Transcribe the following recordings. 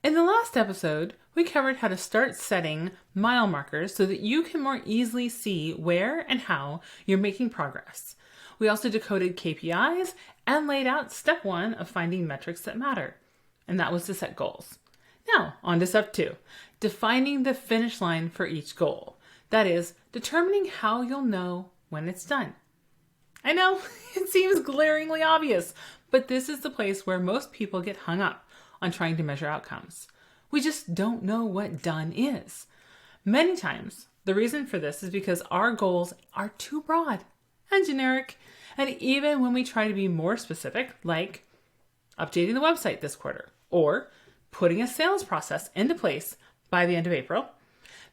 In the last episode, we covered how to start setting mile markers so that you can more easily see where and how you're making progress. We also decoded KPIs and laid out step 1 of finding metrics that matter, and that was to set goals. Now, on to step 2, defining the finish line for each goal. That is, determining how you'll know when it's done. I know, it seems glaringly obvious, but this is the place where most people get hung up on trying to measure outcomes. We just don't know what done is. Many times, the reason for this is because our goals are too broad and generic, and even when we try to be more specific, like updating the website this quarter, or putting a sales process into place by the end of April,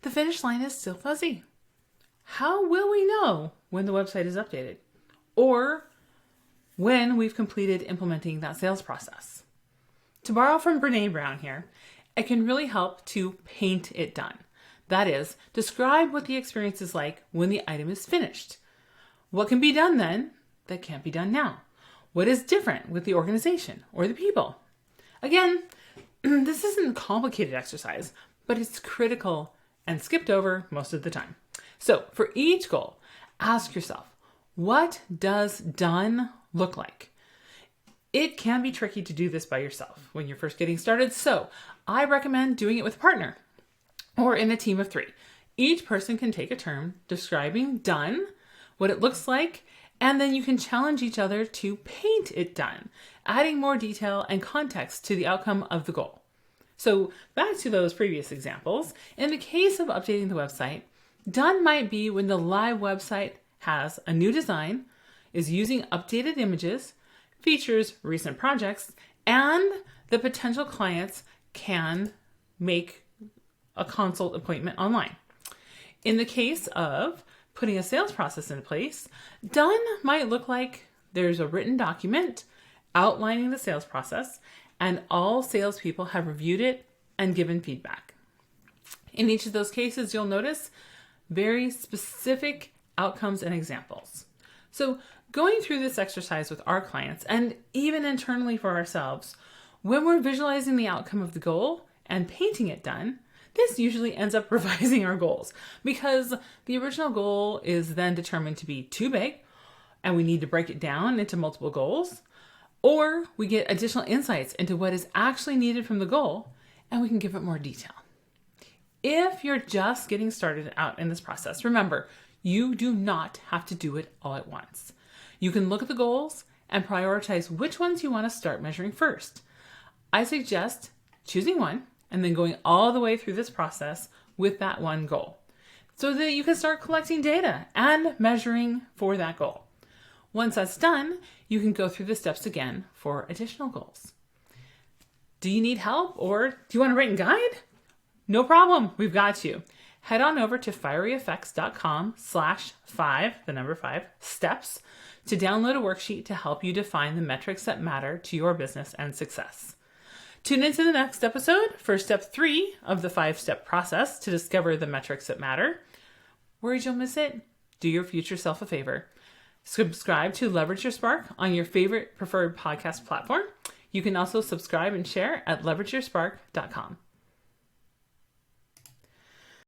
the finish line is still fuzzy. How will we know when the website is updated? Or when we've completed implementing that sales process? To borrow from Brene Brown here, it can really help to paint it done. That is, describe what the experience is like when the item is finished. What can be done then that can't be done now? What is different with the organization or the people? Again, this isn't a complicated exercise, but it's critical and skipped over most of the time. So for each goal, ask yourself, what does done look like? It can be tricky to do this by yourself when you're first getting started, so I recommend doing it with a partner or in a team of 3. Each person can take a turn describing done, what it looks like, and then you can challenge each other to paint it done, adding more detail and context to the outcome of the goal. So back to those previous examples, in the case of updating the website, done might be when the live website has a new design, is using updated images, features recent projects, and the potential clients can make a consult appointment online. In the case of putting a sales process in place, done might look like there's a written document outlining the sales process, and all salespeople have reviewed it and given feedback. In each of those cases, you'll notice very specific outcomes and examples. So going through this exercise with our clients and even internally for ourselves, when we're visualizing the outcome of the goal and painting it done, this usually ends up revising our goals because the original goal is then determined to be too big and we need to break it down into multiple goals, or we get additional insights into what is actually needed from the goal and we can give it more detail. If you're just getting started out in this process, remember, you do not have to do it all at once. You can look at the goals and prioritize which ones you want to start measuring first. I suggest choosing one and then going all the way through this process with that one goal so that you can start collecting data and measuring for that goal. Once that's done, you can go through the steps again for additional goals. Do you need help or do you want a written guide? No problem, we've got you. Head on over to FieryFX.com/5 steps to download a worksheet to help you define the metrics that matter to your business and success. Tune into the next episode for step 3 of the 5-step process to discover the metrics that matter. Worried you'll miss it? Do your future self a favor. Subscribe to Leverage Your Spark on your favorite preferred podcast platform. You can also subscribe and share at leverageyourspark.com.